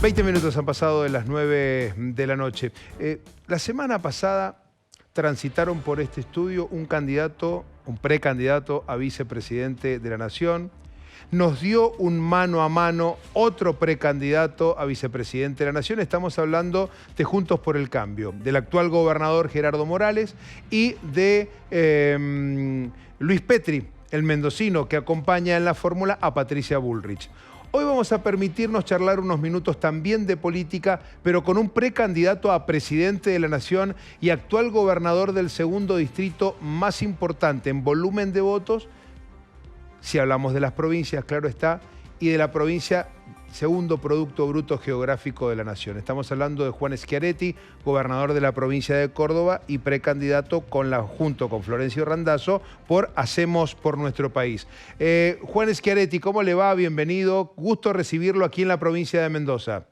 20 minutos han pasado de las 9 de la noche. La semana pasada transitaron por este estudio un precandidato a vicepresidente de la Nación. Nos dio un mano a mano otro precandidato a vicepresidente de la Nación. Estamos hablando de Juntos por el Cambio, del actual gobernador Gerardo Morales y de Luis Petri, el mendocino que acompaña en la fórmula a Patricia Bullrich. Hoy vamos a permitirnos charlar unos minutos también de política, pero con un precandidato a presidente de la Nación y actual gobernador del segundo distrito más importante en volumen de votos, si hablamos de las provincias, claro está, y de la provincia segundo Producto Bruto Geográfico de la Nación. Estamos hablando de Juan Schiaretti, gobernador de la provincia de Córdoba y precandidato junto con Florencio Randazzo por Hacemos por Nuestro País. Juan Schiaretti, ¿cómo le va? Bienvenido. Gusto recibirlo aquí en la provincia de Mendoza.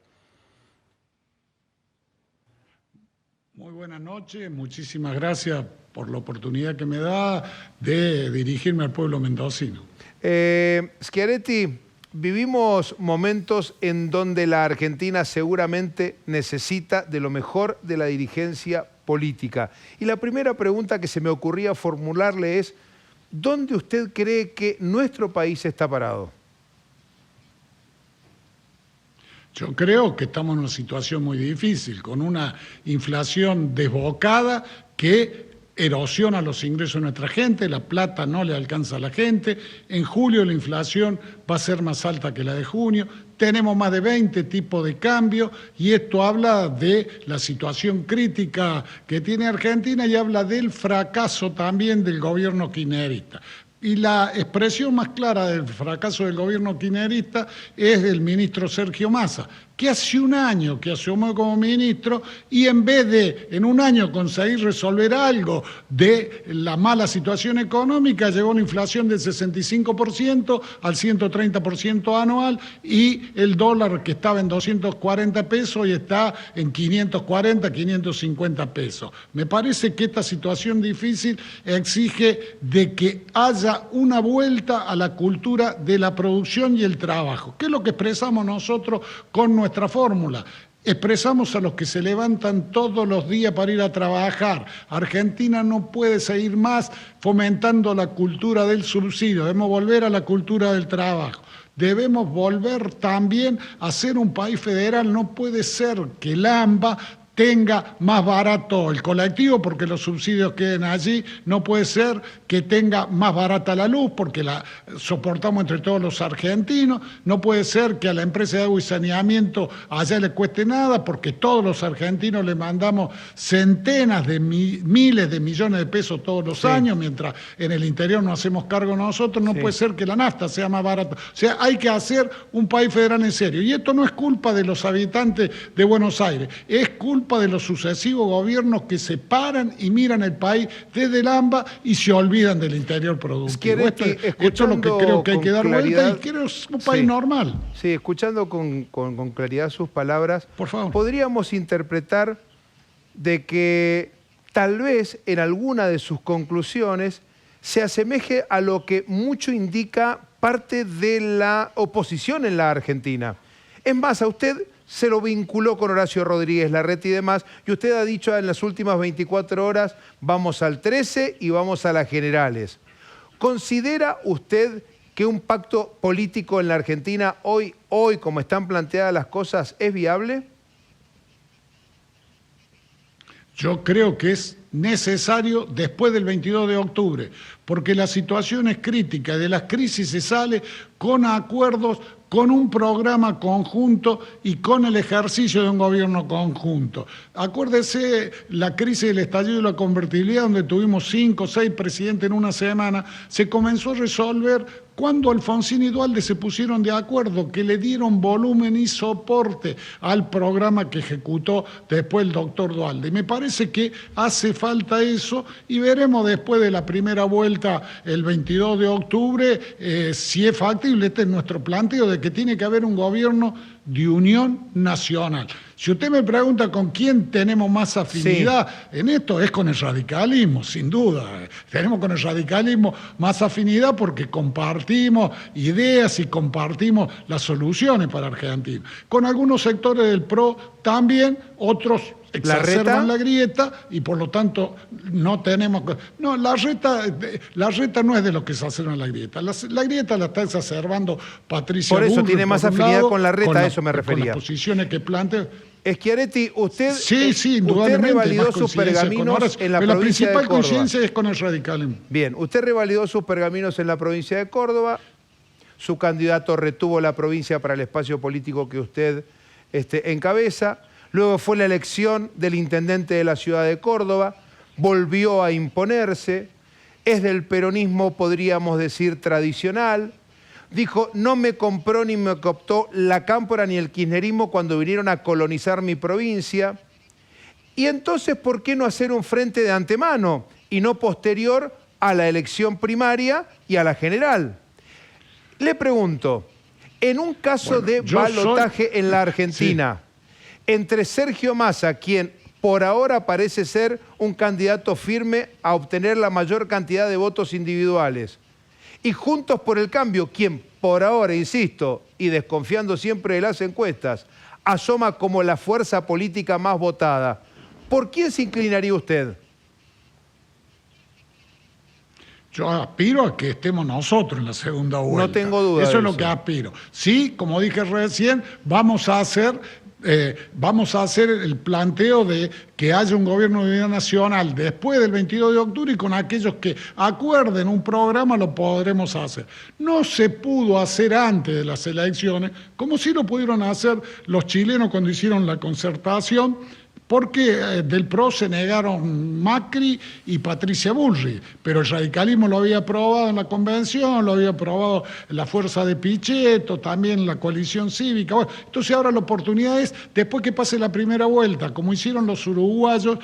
Muy buenas noches, muchísimas gracias por la oportunidad que me da de dirigirme al pueblo mendocino. Schiaretti, vivimos momentos en donde la Argentina seguramente necesita de lo mejor de la dirigencia política. Y la primera pregunta que se me ocurría formularle es, ¿dónde usted cree que nuestro país está parado? Yo creo que estamos en una situación muy difícil, con una inflación desbocada que erosiona los ingresos de nuestra gente, la plata no le alcanza a la gente, en julio la inflación va a ser más alta que la de junio, tenemos más de 20 tipos de cambio y esto habla de la situación crítica que tiene Argentina y habla del fracaso también del gobierno kirchnerista. Y la expresión más clara del fracaso del gobierno kirchnerista es del ministro Sergio Massa, que hace un año que asumió como ministro y en vez de en un año conseguir resolver algo de la mala situación económica, llevó una inflación del 65% al 130% anual y el dólar que estaba en 240 pesos y está en 540, 550 pesos. Me parece que esta situación difícil exige de que haya una vuelta a la cultura de la producción y el trabajo, que es lo que expresamos nosotros con nuestra fórmula. Expresamos a los que se levantan todos los días para ir a trabajar. Argentina no puede seguir más fomentando la cultura del subsidio, debemos volver a la cultura del trabajo. Debemos volver también a ser un país federal, no puede ser que el AMBA tenga más barato el colectivo porque los subsidios queden allí, no puede ser que tenga más barata la luz porque la soportamos entre todos los argentinos, no puede ser que a la empresa de agua y saneamiento allá le cueste nada porque todos los argentinos le mandamos centenas de miles de millones de pesos todos los años, mientras en el interior no hacemos cargo nosotros, no puede ser que la nafta sea más barata. O sea, hay que hacer un país federal en serio. Y esto no es culpa de los habitantes de Buenos Aires, es culpa de los sucesivos gobiernos que se paran y miran el país desde el AMBA y se olvidan del interior productivo. Esto es lo que creo que hay que dar vuelta y quiero un país normal. Sí, escuchando con claridad sus palabras, por favor, podríamos interpretar de que tal vez en alguna de sus conclusiones se asemeje a lo que mucho indica parte de la oposición en la Argentina. Es más, a usted se lo vinculó con Horacio Rodríguez Larreta y demás, y usted ha dicho en las últimas 24 horas, vamos al 13 y vamos a las generales. ¿Considera usted que un pacto político en la Argentina hoy como están planteadas las cosas, es viable? Yo creo que es necesario después del 22 de octubre, porque la situación es crítica, de las crisis se sale con acuerdos, con un programa conjunto y con el ejercicio de un gobierno conjunto. Acuérdese la crisis del estallido y la convertibilidad, donde tuvimos 5 o 6 presidentes en una semana, se comenzó a resolver cuando Alfonsín y Duhalde se pusieron de acuerdo, que le dieron volumen y soporte al programa que ejecutó después el doctor Duhalde. Y me parece que hace falta eso y veremos después de la primera vuelta el 22 de octubre si es factible. Este es nuestro planteo de que tiene que haber un gobierno de unión nacional. Si usted me pregunta con quién tenemos más afinidad en esto, es con el radicalismo, sin duda. Tenemos con el radicalismo más afinidad porque compartimos ideas y compartimos las soluciones para Argentina. Con algunos sectores del PRO también, otros exacerban la grieta y por lo tanto no tenemos... No, la reta no es de los que exacerban la grieta. La grieta la está exacerbando Patricia Por eso Bullrich, tiene más por un afinidad lado, con la reta, a eso me con refería. las posiciones que plantea. Schiaretti, usted indudablemente, revalidó sus pergaminos en la provincia de Córdoba. La principal coincidencia es con el radicalismo. Bien, usted revalidó sus pergaminos en la provincia de Córdoba, su candidato retuvo la provincia para el espacio político que usted encabeza, luego fue la elección del intendente de la ciudad de Córdoba, volvió a imponerse, es del peronismo, podríamos decir, tradicional. Dijo, no me compró ni me cooptó la cámpora ni el kirchnerismo cuando vinieron a colonizar mi provincia. Y entonces, ¿por qué no hacer un frente de antemano y no posterior a la elección primaria y a la general? Le pregunto, en un caso de balotaje en la Argentina, entre Sergio Massa, quien por ahora parece ser un candidato firme a obtener la mayor cantidad de votos individuales, y Juntos por el Cambio, quien por ahora, insisto, y desconfiando siempre de las encuestas, asoma como la fuerza política más votada, ¿por quién se inclinaría usted? Yo aspiro a que estemos nosotros en la segunda vuelta. No tengo duda de eso. Eso es lo que aspiro. Sí, como dije recién, vamos a hacer el planteo de que haya un gobierno de unidad nacional después del 22 de octubre y con aquellos que acuerden un programa lo podremos hacer. No se pudo hacer antes de las elecciones, como sí lo pudieron hacer los chilenos cuando hicieron la concertación, porque del PRO se negaron Macri y Patricia Bullrich, pero el radicalismo lo había aprobado en la convención, lo había aprobado la fuerza de Pichetto, también la coalición cívica. Bueno, entonces ahora la oportunidad es, después que pase la primera vuelta, como hicieron los uruguayos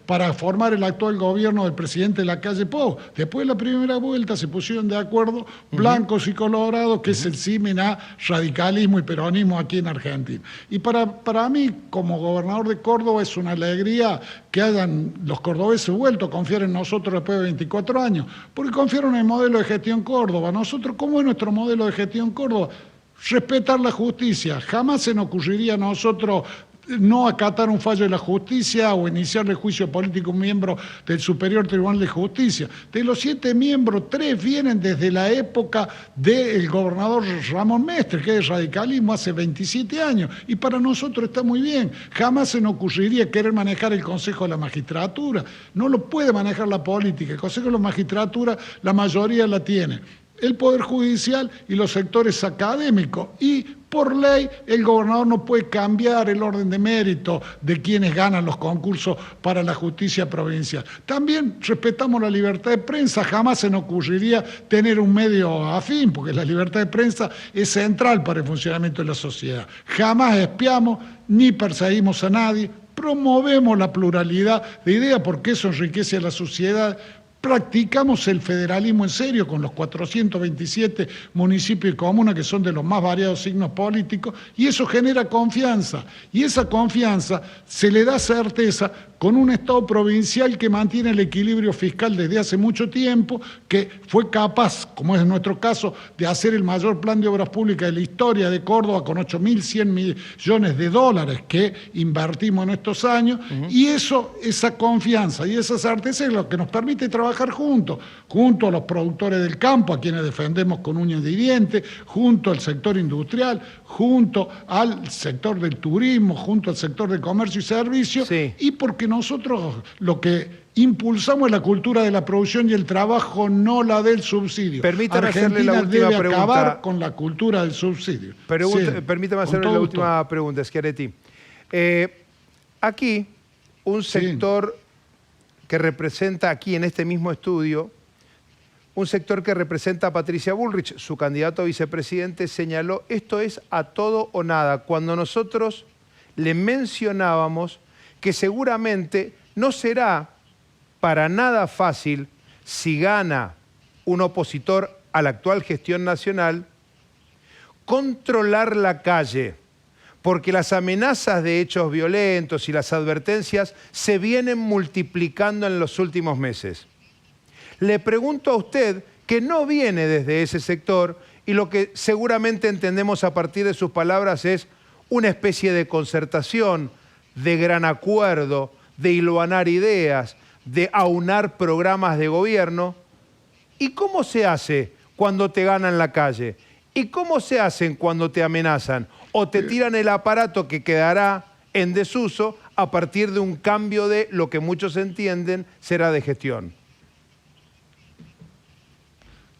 para formar el actual gobierno del presidente Lacalle Pou, después de la primera vuelta se pusieron de acuerdo blancos y colorados, que es el símil a radicalismo y peronismo aquí en Argentina. Y para mí, como gobernador de Córdoba, es una alegría que hayan los cordobeses vuelto a confiar en nosotros después de 24 años, porque confiaron en el modelo de gestión Córdoba. Nosotros, ¿cómo es nuestro modelo de gestión Córdoba? Respetar la justicia. Jamás se nos ocurriría a nosotros no acatar un fallo de la justicia o iniciarle juicio político a un miembro del Superior Tribunal de Justicia. De los 7 miembros, 3 vienen desde la época del gobernador Ramón Mestre, que es radicalismo hace 27 años, y para nosotros está muy bien. Jamás se nos ocurriría querer manejar el Consejo de la Magistratura. No lo puede manejar la política. El Consejo de la Magistratura, la mayoría la tiene el Poder Judicial y los sectores académicos. Y por ley el gobernador no puede cambiar el orden de mérito de quienes ganan los concursos para la justicia provincial. También respetamos la libertad de prensa. Jamás se nos ocurriría tener un medio afín, porque la libertad de prensa es central para el funcionamiento de la sociedad. Jamás espiamos ni perseguimos a nadie. Promovemos la pluralidad de ideas porque eso enriquece a la sociedad. Practicamos el federalismo en serio con los 427 municipios y comunas que son de los más variados signos políticos, y eso genera confianza. Y esa confianza se le da certeza con un Estado provincial que mantiene el equilibrio fiscal desde hace mucho tiempo, que fue capaz, como es en nuestro caso, de hacer el mayor plan de obras públicas de la historia de Córdoba con 8.100 millones de dólares que invertimos en estos años, y esa confianza y esa certeza es lo que nos permite trabajar junto a los productores del campo, a quienes defendemos con uñas y dientes, junto al sector industrial, junto al sector del turismo, junto al sector del comercio y servicios, y porque nosotros lo que impulsamos es la cultura de la producción y el trabajo, no la del subsidio. Permítame hacerle la última debe pregunta. Acabar con la cultura del subsidio. Permítame hacerle la última pregunta, Schiaretti. Aquí, un sector que representa aquí en este mismo estudio, un sector que representa a Patricia Bullrich, su candidato a vicepresidente, señaló: esto es a todo o nada, cuando nosotros le mencionábamos que seguramente no será para nada fácil, si gana un opositor a la actual gestión nacional, controlar la calle. porque las amenazas de hechos violentos y las advertencias se vienen multiplicando en los últimos meses. Le pregunto a usted, que no viene desde ese sector, y lo que seguramente entendemos a partir de sus palabras es una especie de concertación, de gran acuerdo, de hilvanar ideas, de aunar programas de gobierno. ¿Y cómo se hace cuando te ganan la calle? ¿Y cómo se hacen cuando te amenazan? ¿O te tiran el aparato que quedará en desuso a partir de un cambio de lo que muchos entienden será de gestión?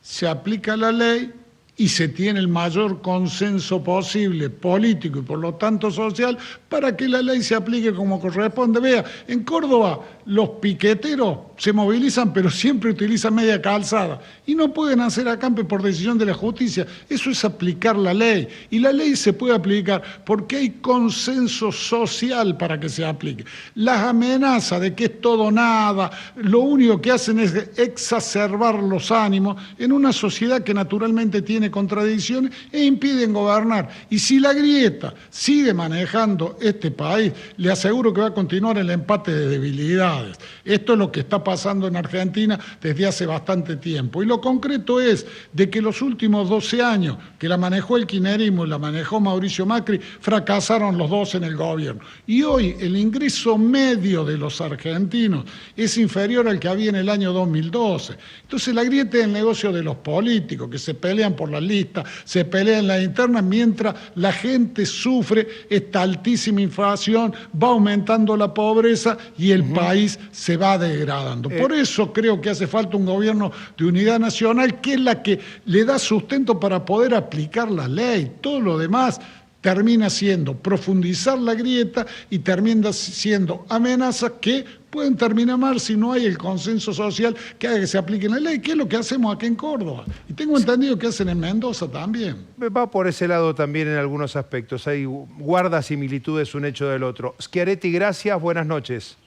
Se aplica la ley y se tiene el mayor consenso posible, político y por lo tanto social, para que la ley se aplique como corresponde. Vea, en Córdoba los piqueteros se movilizan, pero siempre utilizan media calzada y no pueden hacer acampe por decisión de la justicia. Eso es aplicar la ley, y la ley se puede aplicar porque hay consenso social para que se aplique. Las amenazas de que es todo nada, lo único que hacen es exacerbar los ánimos en una sociedad que naturalmente tiene contradicciones e impiden gobernar. Y si la grieta sigue manejando este país, le aseguro que va a continuar el empate de debilidades. Esto es lo que está pasando en Argentina desde hace bastante tiempo. Y lo concreto es de que los últimos 12 años que la manejó el kirchnerismo y la manejó Mauricio Macri, fracasaron los dos en el gobierno. Y hoy el ingreso medio de los argentinos es inferior al que había en el año 2012. Entonces la grieta es el negocio de los políticos, que se pelean por las listas, se pelean en la interna, mientras la gente sufre esta altísima inflación, va aumentando la pobreza y el país se va degradando. Por eso creo que hace falta un gobierno de unidad nacional, que es la que le da sustento para poder aplicar la ley. Todo lo demás termina siendo profundizar la grieta y termina siendo amenazas que pueden terminar mal si no hay el consenso social que haga que se aplique la ley, que es lo que hacemos aquí en Córdoba. Y tengo entendido que hacen en Mendoza también. Va por ese lado también en algunos aspectos. Hay guarda similitudes un hecho del otro. Schiaretti, gracias, buenas noches.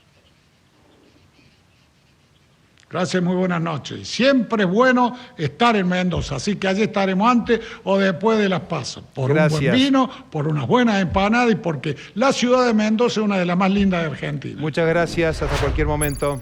Gracias, muy buenas noches. Siempre es bueno estar en Mendoza, así que allí estaremos antes o después de las PASO. Por Gracias. Un buen vino, por unas buenas empanadas y porque la ciudad de Mendoza es una de las más lindas de Argentina. Muchas gracias, hasta cualquier momento.